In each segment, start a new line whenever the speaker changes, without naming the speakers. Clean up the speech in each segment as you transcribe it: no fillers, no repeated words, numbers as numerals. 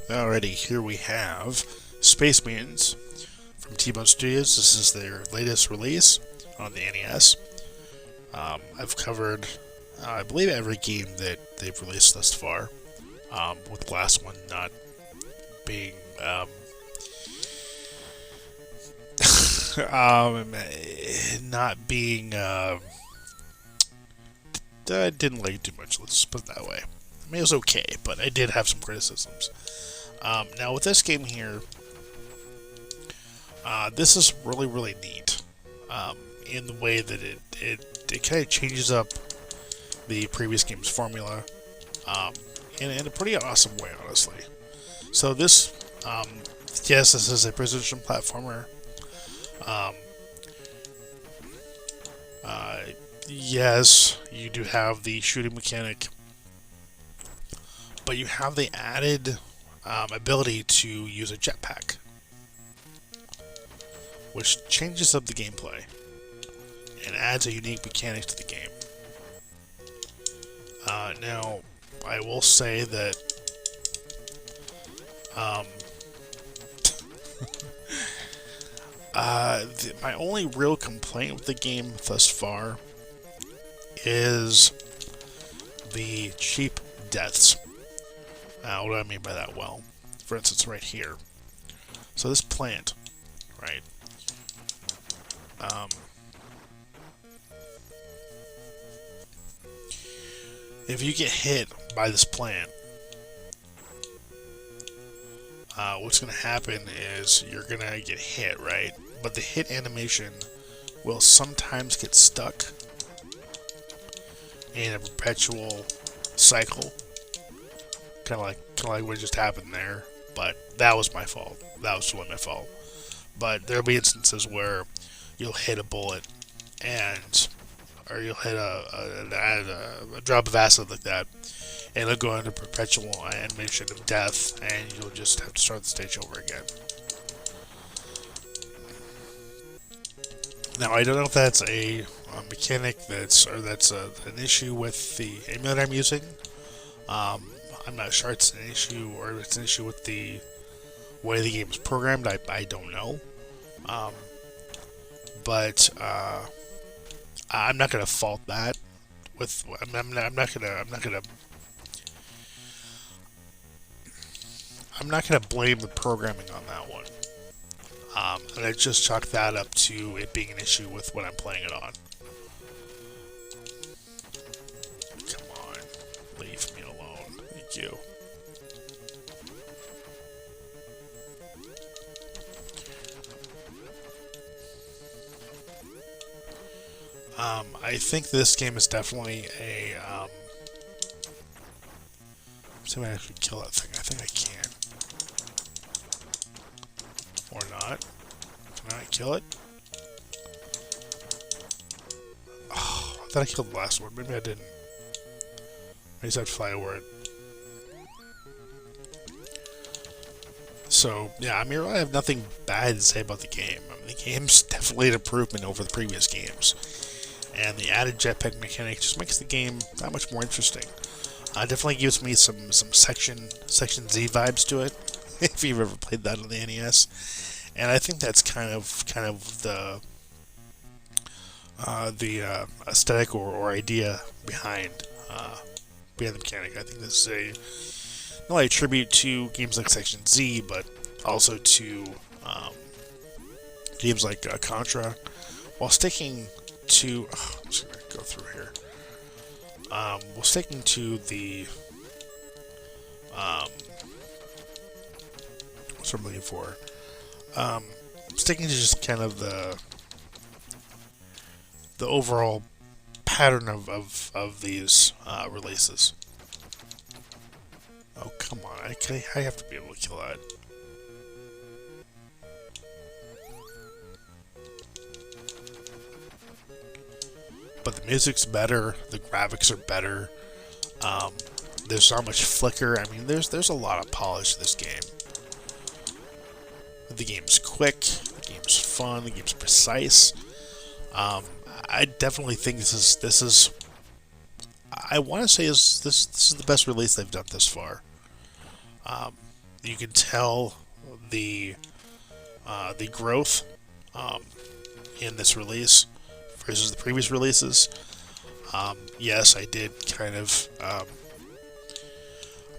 Alrighty, here we have Space Mutants from T-Bone Studios. This is their latest release on the NES. I've covered, I believe, every game that they've released thus far, with the last one not being not being I didn't like it too much. Let's put it that way. I mean, it was okay, but I did have some criticisms. Now with this game here, this is really neat in the way that it kind of changes up the previous game's formula in a pretty awesome way, honestly. So this, yes, this is a precision platformer. Yes, you do have the shooting mechanic, but you have the added ability to use a jetpack, which changes up the gameplay and adds a unique mechanic to the game. Now, I will say that my only real complaint with the game thus far is the cheap deaths. What do I mean by that? Well, for instance, right here. So this plant, right? If you get hit by this plant, what's going to happen is you're going to get hit, right? But the hit animation will sometimes get stuck in a perpetual cycle. Kind of like what just happened there, but that was my fault. That was totally my fault. But there'll be instances where you'll hit a bullet, or you'll hit a drop of acid like that, and it'll go into perpetual animation of death, and you'll just have to start the stage over again. Now, I don't know if that's a mechanic that's an issue with the emulator I'm using. I'm not sure it's an issue, or if it's an issue with the way the game is programmed. I don't know. But I'm not gonna fault that. I'm not gonna blame the programming on that one. And I just chalk that up to it being an issue with what I'm playing it on. Come on, leave me alone. Thank you. I think this game is definitely a. See if I actually kill that thing. I think I can. Or not. Can I kill it? Oh, I thought I killed the last one. Maybe I didn't. I just had to fly over it. So, yeah, I mean, I have nothing bad to say about the game. I mean, the game's definitely an improvement over the previous games. And the added jetpack mechanic just makes the game that much more interesting. Definitely gives me some Section Z vibes to it, if you've ever played that on the NES. And I think that's kind of the aesthetic or idea behind the mechanic. I think this is not only a tribute to games like Section Z, but also to games like Contra, while sticking to. Oh, I'm just gonna go through here. While sticking to the what's I'm looking for. Sticking to just kind of the overall pattern of these releases. Oh, come on. I have to be able to kill that. But the music's better, the graphics are better. There's not much flicker. I mean, there's a lot of polish to this game. The game's quick, the game's fun, the game's precise. I definitely think this is I want to say this is the best release they've done thus far. you can tell the growth in this release versus the previous releases. Yes, I did kind of. I'm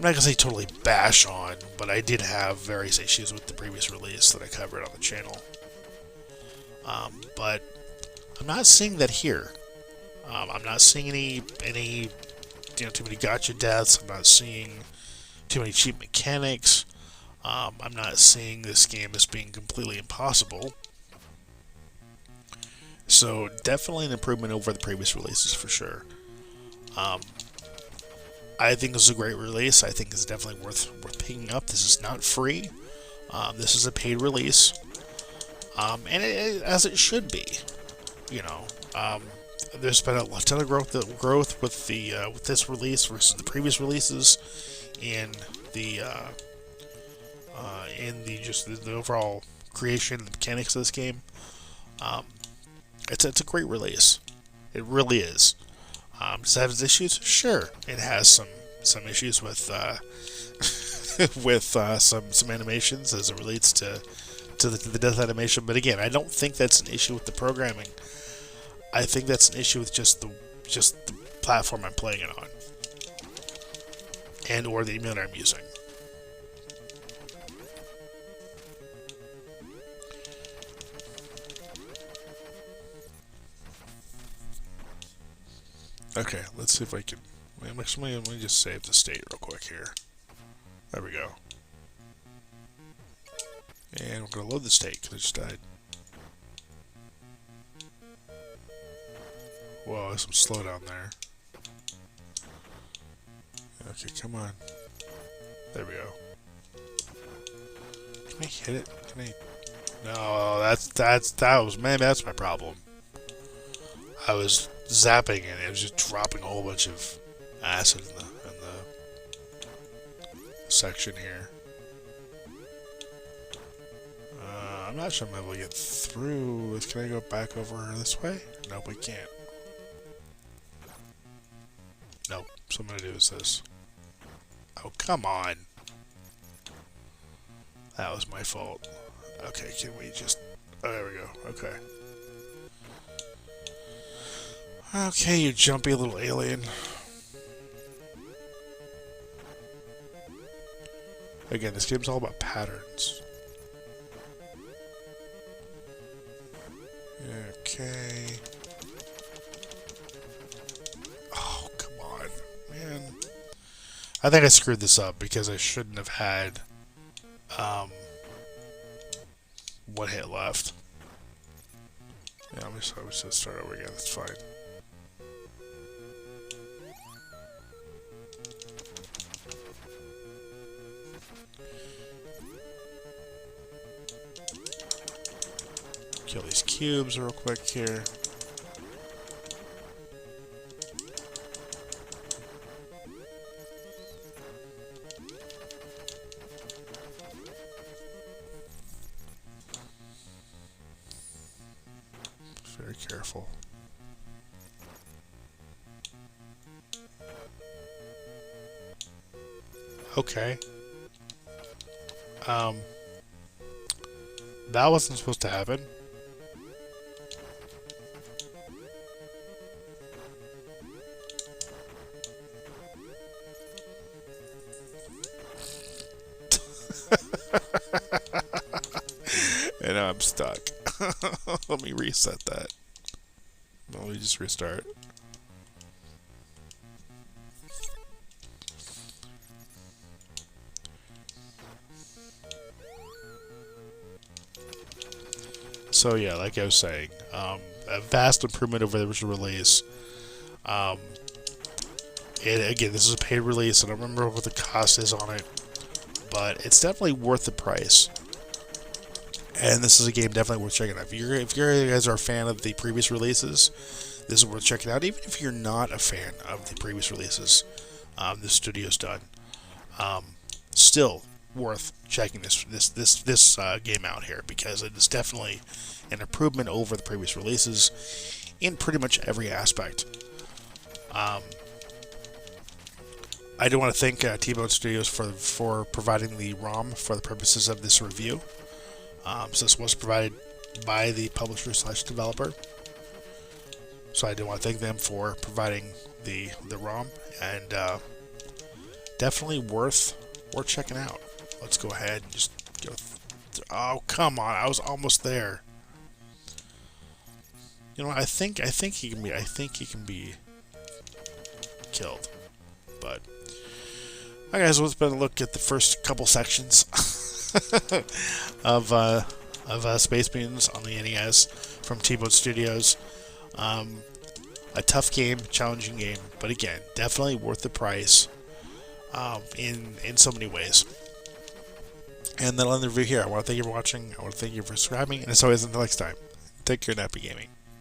not gonna say totally bash on, but I did have various issues with the previous release that I covered on the channel. But I'm not seeing that here. I'm not seeing any too many gotcha deaths. I'm not seeing too many cheap mechanics. I'm not seeing this game as being completely impossible. So definitely an improvement over the previous releases for sure. I think this is a great release. I think it's definitely worth picking up. This is not free. This is a paid release, and as it should be. You know, there's been a ton of growth with the with this release versus the previous releases in the overall creation and the mechanics of this game. It's a great release. It really is. Does it have its issues? Sure, it has some issues with with some animations as it relates to the death animation. But again, I don't think that's an issue with the programming. I think that's an issue with just the platform I'm playing it on, and or the emulator I'm using. Okay, let's see if I can. Let me just save the state real quick here. There we go. And we're going to load the state because it just died. Whoa, there's some slowdown there. Okay, come on. There we go. Can I hit it? Can I? No, that's my problem. I was zapping and it was just dropping a whole bunch of acid in the section here. I'm not sure I'm able to get through. Can I go back over this way? Nope, we can't. Nope. So I'm gonna do is this. Oh, come on. That was my fault. Okay, can we just... Oh, there we go. Okay. Okay, you jumpy little alien. Again, this game's all about patterns. Okay. Oh, come on, man. I think I screwed this up because I shouldn't have had one hit left. Yeah, I'm just start over again. That's fine. Kill these cubes real quick here. Very careful. Okay. That wasn't supposed to happen. And now I'm stuck. Let me reset that. Let me just restart. So yeah, like I was saying, a vast improvement over the original release. And again, this is a paid release. I don't remember what the cost is on it, but it's definitely worth the price. And this is a game definitely worth checking out. If you guys are a fan of the previous releases, this is worth checking out. Even if you're not a fan of the previous releases, the studio's done. Still worth checking this game out here because it is definitely an improvement over the previous releases in pretty much every aspect. I do want to thank T-Bone Studios for providing the ROM for the purposes of this review. So this was provided by the publisher slash developer. So I do want to thank them for providing the ROM, and definitely worth checking out. Let's go ahead and just go. Oh, come on! I was almost there. You know what? I think he can be killed. But alright, guys, let's better look at the first couple sections of Space Mutants on the NES from T-Bone Studios. A tough game, challenging game, but again, definitely worth the price in so many ways. And that'll end the review here. I want to thank you for watching. I want to thank you for subscribing. And as always, until next time, take care and happy gaming.